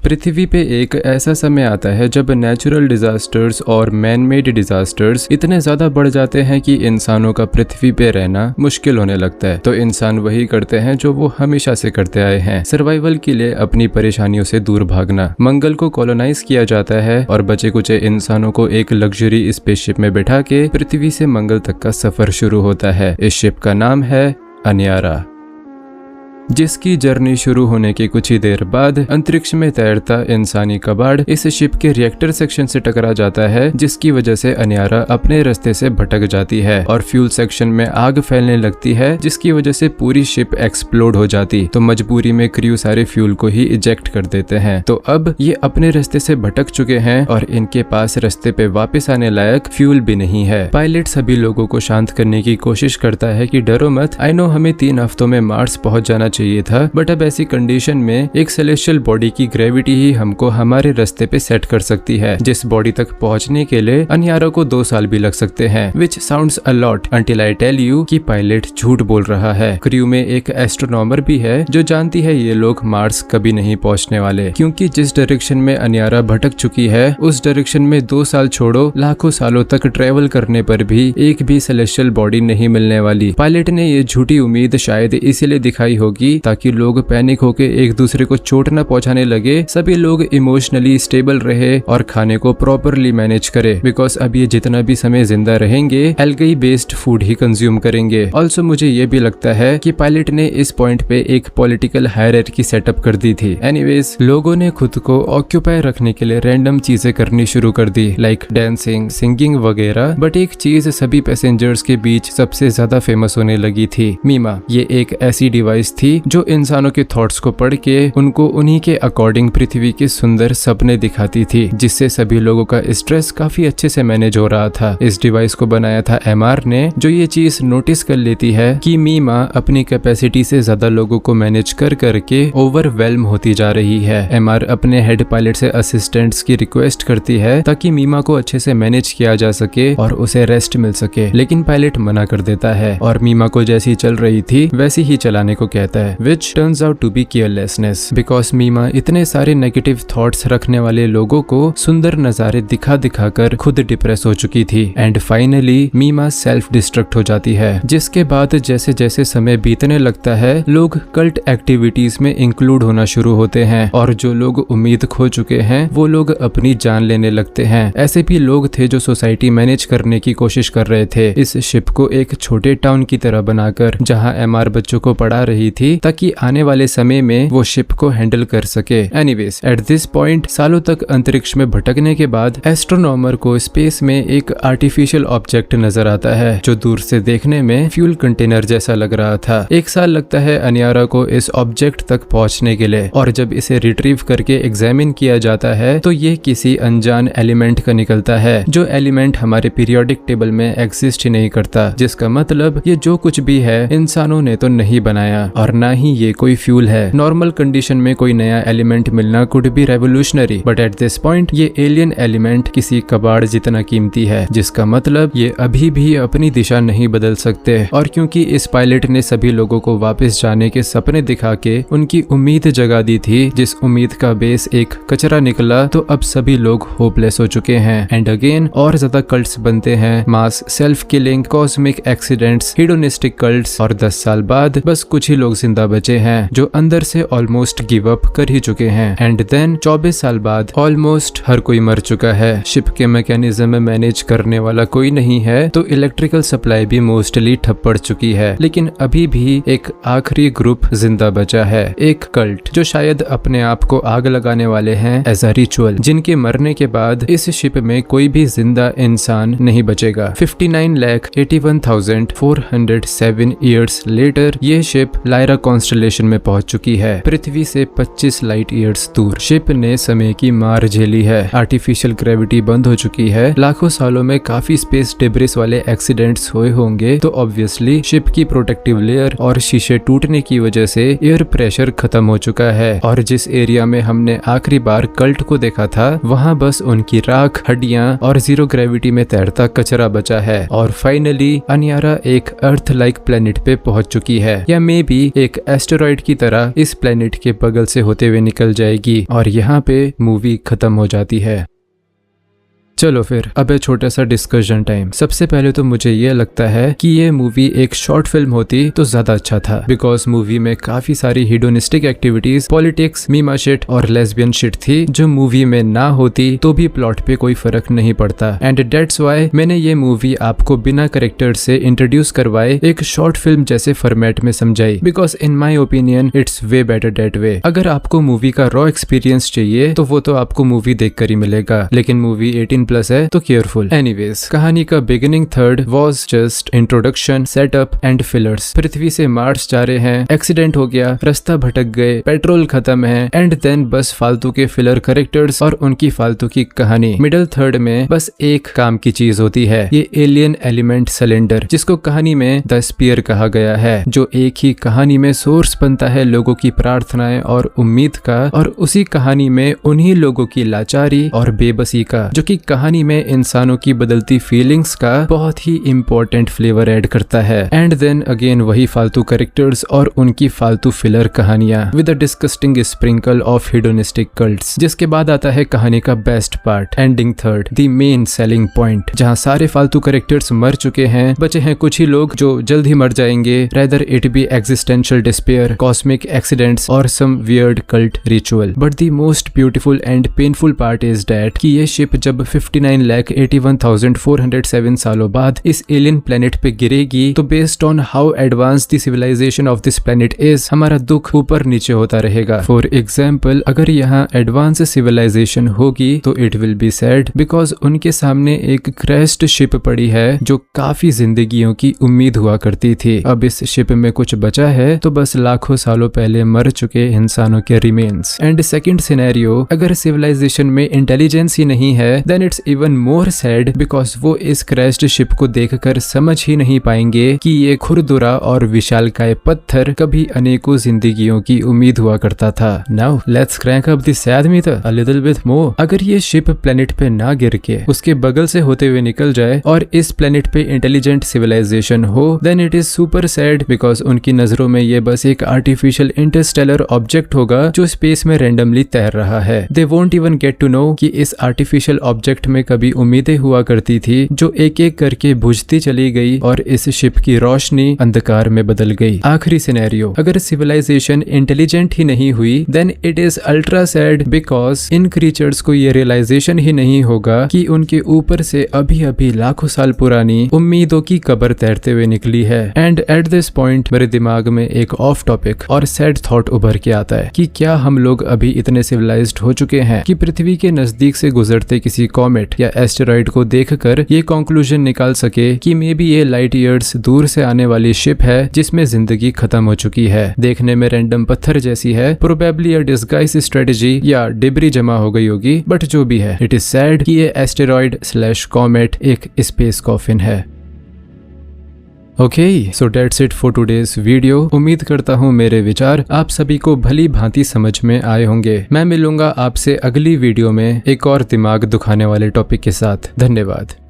पृथ्वी पे एक ऐसा समय आता है जब नेचुरल डिजास्टर्स और मैन मेड डिजास्टर्स इतने ज्यादा बढ़ जाते हैं कि इंसानों का पृथ्वी पे रहना मुश्किल होने लगता है। तो इंसान वही करते हैं जो वो हमेशा से करते आए हैं, सर्वाइवल के लिए अपनी परेशानियों से दूर भागना। मंगल को कॉलोनाइज किया जाता है और बचे कुचे इंसानों को एक लग्जरी स्पेसशिप में बैठा के पृथ्वी से मंगल तक का सफर शुरू होता है। इस शिप का नाम है अन्यारा, जिसकी जर्नी शुरू होने के कुछ ही देर बाद अंतरिक्ष में तैरता इंसानी कबाड़ इस शिप के रिएक्टर सेक्शन से टकरा जाता है, जिसकी वजह से अन्यारा अपने रास्ते से भटक जाती है और फ्यूल सेक्शन में आग फैलने लगती है, जिसकी वजह से पूरी शिप एक्सप्लोड हो जाती। तो मजबूरी में क्रू सारे फ्यूल को ही इजेक्ट कर देते हैं। तो अब ये अपने रास्ते से भटक चुके हैं और इनके पास रास्ते पे वापस आने लायक फ्यूल भी नहीं है। पायलट सभी लोगों को शांत करने की कोशिश करता है कि डरो मत, आई नो हमें 3 हफ्तों में मार्स पहुंच जाना चाहिए था, बट अब ऐसी कंडीशन में एक सेलेस्टियल बॉडी की ग्रेविटी ही हमको हमारे रास्ते पे सेट कर सकती है, जिस बॉडी तक पहुंचने के लिए अन्यारा को 2 साल भी लग सकते हैं। Which sounds a lot until I tell you कि पायलट झूठ बोल रहा है। क्रू में एक एस्ट्रोनॉमर भी है जो जानती है ये लोग मार्स कभी नहीं पहुंचने वाले, क्योंकि जिस डायरेक्शन में अन्यारा भटक चुकी है उस डायरेक्शन में 2 साल छोड़ो लाखों सालों तक ट्रेवल करने पर भी एक भी सेलेस्टियल बॉडी नहीं मिलने वाली। पायलट ने ये झूठी उम्मीद शायद इसीलिए दिखाई होगी ताकि लोग पैनिक होके एक दूसरे को चोट न पहुंचाने लगे, सभी लोग इमोशनली स्टेबल रहे और खाने को प्रॉपरली मैनेज करे, बिकॉज अब ये जितना भी समय जिंदा रहेंगे एल्गी बेस्ड फूड ही कंज्यूम करेंगे। ऑल्सो मुझे ये भी लगता है कि पायलट ने इस पॉइंट पे एक पॉलिटिकल हायरार्की सेटअप कर दी थी। एनीवेज, लोगों ने खुद को ऑक्यूपाई रखने के लिए रैंडम चीजें करनी शुरू कर दी, लाइक डांसिंग, सिंगिंग वगैरह। बट एक चीज सभी पैसेंजर्स के बीच सबसे ज्यादा फेमस होने लगी थी, मीमा। ये एक ऐसी डिवाइस थी जो इंसानों के थॉट्स को पढ़ के उनको उन्हीं के अकॉर्डिंग पृथ्वी के सुंदर सपने दिखाती थी, जिससे सभी लोगों का स्ट्रेस काफी अच्छे से मैनेज हो रहा था। इस डिवाइस को बनाया था एमआर ने, जो ये चीज नोटिस कर लेती है कि मीमा अपनी कैपेसिटी से ज्यादा लोगों को मैनेज कर करके ओवरवेल्म होती जा रही है। एमआर अपने हेड पायलट से असिस्टेंट्स की रिक्वेस्ट करती है ताकि मीमा को अच्छे से मैनेज किया जा सके और उसे रेस्ट मिल सके, लेकिन पायलट मना कर देता है और मीमा को जैसी चल रही थी वैसी ही चलाने को कहता है, which turns out to be carelessness, because मीमा इतने सारे नेगेटिव थॉट्स रखने वाले लोगों को सुंदर नजारे दिखा दिखा कर खुद डिप्रेस हो चुकी थी। एंड फाइनली मीमा सेल्फ डिस्ट्रक्ट हो जाती है, जिसके बाद जैसे जैसे समय बीतने लगता है लोग कल्ट एक्टिविटीज में इंक्लूड होना शुरू होते हैं और जो लोग उम्मीद खो चुके हैं वो लोग अपनी जान लेने लगते हैं। ऐसे भी लोग थे जो सोसाइटी मैनेज करने की कोशिश कर रहे थे, इस शिप को एक छोटे टाउन की तरह बनाकर, जहां एमआर बच्चों को पढ़ा रही थी ताकि आने वाले समय में वो शिप को हैंडल कर सके। एनीवेज, एट दिस पॉइंट सालों तक अंतरिक्ष में भटकने के बाद एस्ट्रोनॉमर को स्पेस में एक आर्टिफिशियल ऑब्जेक्ट नजर आता है जो दूर से देखने में फ्यूल कंटेनर जैसा लग रहा था। 1 साल लगता है अन्यारा को इस ऑब्जेक्ट तक पहुंचने के लिए, और जब इसे रिट्रीव करके एग्जामिन किया जाता है तो ये किसी अनजान एलिमेंट का निकलता है, जो एलिमेंट हमारे पीरियोडिक टेबल में एग्जिस्ट ही नहीं करता, जिसका मतलब ये जो कुछ भी है इंसानों ने तो नहीं बनाया और ना ही ये कोई फ्यूल है। नॉर्मल कंडीशन में कोई नया एलिमेंट मिलना could be revolutionary, but at this point ये एलियन एलिमेंट किसी कबाड़ जितना कीमती है, जिसका मतलब ये अभी भी अपनी दिशा नहीं बदल सकते। और क्योंकि इस पायलट ने सभी लोगों को वापस जाने के सपने दिखा के उनकी उम्मीद जगा दी थी, जिस उम्मीद का बेस एक कचरा निकला, तो अब सभी लोग होपलेस हो चुके हैं। एंड अगेन और ज्यादा कल्ट्स बनते हैं, mass self killing, cosmic accidents, hedonistic cults, और 10 साल बाद बस कुछ ही लोग जिंदा बचे हैं जो अंदर से ऑलमोस्ट गिव अप कर ही चुके हैं। एंड देन 24 साल बाद ऑलमोस्ट हर कोई मर चुका है, शिप के मैकेनिज्म में मैनेज करने वाला कोई नहीं है, तो इलेक्ट्रिकल सप्लाई भी मोस्टली ठप पड़ चुकी है। लेकिन अभी भी एक आखिरी ग्रुप जिंदा बचा है, एक कल्ट जो शायद अपने आप को आग लगाने वाले हैं एज अ रिचुअल, जिनके मरने के बाद इस शिप में कोई भी जिंदा इंसान नहीं बचेगा। 59,81,407 ईयर्स लेटर ये शिप लायरा कॉन्स्टलेशन में पहुंच चुकी है, पृथ्वी से 25 लाइट ईयर्स दूर। शिप ने समय की मार झेली है, आर्टिफिशियल ग्रेविटी बंद हो चुकी है, लाखों सालों में काफी स्पेस डिब्रिस वाले एक्सीडेंट्स हुए होंगे, तो ऑब्वियसली शिप की प्रोटेक्टिव लेयर और शीशे टूटने की वजह से एयर प्रेशर खत्म हो चुका है, और जिस एरिया में हमने आखिरी बार कल्ट को देखा था वहाँ बस उनकी राख, हड्डियां और जीरो ग्रेविटी में तैरता कचरा बचा है। और फाइनली अन्यारा एक अर्थ लाइक प्लेनेट पे पहुंच चुकी है, या मे बी एक एस्टेरॉइड की तरह इस प्लेनेट के बगल से होते हुए निकल जाएगी और यहाँ पे मूवी खत्म हो जाती है। चलो फिर अब है छोटा सा डिस्कशन टाइम। सबसे पहले तो मुझे ये लगता है कि ये मूवी एक शॉर्ट फिल्म होती तो ज्यादा अच्छा था, बिकॉज मूवी में काफी सारी हिडोनिस्टिक एक्टिविटीज, पॉलिटिक्स, मीमा शिट और लेस्बियन शिट थी जो मूवी में ना होती तो भी प्लॉट पे कोई फर्क नहीं पड़ता। एंड डेट्स वाई मैंने ये मूवी आपको बिना कैरेक्टर से इंट्रोड्यूस करवाए एक शॉर्ट फिल्म जैसे फॉर्मेट में समझाई, because in my opinion it's way better that way. अगर आपको मूवी का रॉ एक्सपीरियंस चाहिए तो वो तो आपको मूवी देखकर ही मिलेगा, लेकिन मूवी 18+ है तो केयरफुल। एनीवेज, कहानी का beginning third was just introduction, setup and fillers. पृथ्वी से मार्स जा रहे हैं, एक्सीडेंट हो गया, रास्ता भटक गए, पेट्रोल खत्म है, एंड देन बस फालतू के फिलर कैरेक्टर्स और उनकी फालतू की कहानी। मिडिल थर्ड में बस एक काम की चीज होती है, ये एलियन एलिमेंट सिलेंडर, जिसको कहानी में द स्पीयर कहा गया है, जो एक ही कहानी में सोर्स बनता है लोगों की प्रार्थनाएं और उम्मीद का, और उसी कहानी में उन्हीं लोगों की लाचारी और बेबसी का, जो कि कहानी में इंसानों की बदलती फीलिंग्स का बहुत ही इंपॉर्टेंट फ्लेवर ऐड करता है। एंड देन अगेन वही फालतू कैरेक्टर्स और उनकी फालतू फिलर कहानियां with a disgusting sprinkle of hedonistic cults. जिसके बाद आता है कहानी का best part, ending third, the main selling point, जहां सारे फालतू कैरेक्टर्स मर चुके हैं, बचे हैं कुछ ही लोग जो जल्द ही मर जाएंगे, rather it be existential despair, cosmic accidents और some weird cult ritual. But the most beautiful and painful part is that कि ये शिप जब 59,81,407 सालों बाद इस एलियन प्लेनेट पे गिरेगी तो based on how advance the civilisation of this planet is, हमारा दुख ऊपर नीचे होता रहेगा। फॉर एग्जाम्पल, अगर यहाँ एडवांस सिविलाइजेशन होगी तो it will be sad, because उनके सामने एक क्रैश्ड शिप पड़ी है जो काफी जिंदगियों की उम्मीद हुआ करती थी। अब इस शिप में कुछ बचा है तो बस लाखों सालों पहले मर चुके इंसानों के रिमेन्स। एंड सेकंड सिनेरियो, अगर सिविलाइजेशन में इंटेलिजेंस ही नहीं है then it's even more sad, because वो इस क्रैश्ड शिप को देखकर समझ ही नहीं पाएंगे कि ये खुरदुरा और विशालकाय पत्थर कभी अनेकों जिंदगियों की उम्मीद हुआ करता था। Now let's crank up the sad meter a little bit more. अगर ये शिप प्लेनेट पे ना गिर के उसके बगल से होते हुए निकल जाए और इस प्लेनेट पे इंटेलिजेंट सिविलाइजेशन हो then it is super sad, because उनकी नजरों में ये बस एक आर्टिफिशियल इंटरस्टेलर ऑब्जेक्ट होगा जो स्पेस में रैंडमली तैर रहा है। They won't even get to know कि इस आर्टिफिशियल ऑब्जेक्ट में कभी उम्मीदें हुआ करती थी जो एक एक करके बुझती चली गई और इस शिप की रोशनी अंधकार में बदल गई। आखिरी सिनेरियो, अगर सिविलाइजेशन इंटेलिजेंट ही नहीं हुई then it is ultra sad, because इन क्रीचर्स को ये रियलाइजेशन ही नहीं होगा कि उनके ऊपर से अभी अभी लाखों साल पुरानी उम्मीदों की कब्र तैरते हुए निकली है। एंड एट दिस पॉइंट मेरे दिमाग में एक ऑफ टॉपिक और सैड थॉट उभर के आता है कि क्या हम लोग अभी इतने सिविलाइज्ड हो चुके हैं कि पृथ्वी के नजदीक से गुजरते किसी कॉमेट या एस्टेरॉइड को देखकर ये कंक्लूजन निकाल सके कि मे बी ये लाइट ईयर्स दूर से आने वाली शिप है जिसमें जिंदगी खत्म हो चुकी है। देखने में रैंडम पत्थर जैसी है, प्रोबेबली अ डिस्गाइज स्ट्रेटेजी या डिब्री जमा हो गई होगी, बट जो भी है इट इज सैड कि ये एस्टेरॉइड / कॉमेट एक स्पेस कॉफिन है। Okay, so that's it for today's video. उम्मीद करता हूँ मेरे विचार आप सभी को भली भांति समझ में आए होंगे। मैं मिलूंगा आपसे अगली वीडियो में एक और दिमाग दुखाने वाले टॉपिक के साथ। धन्यवाद।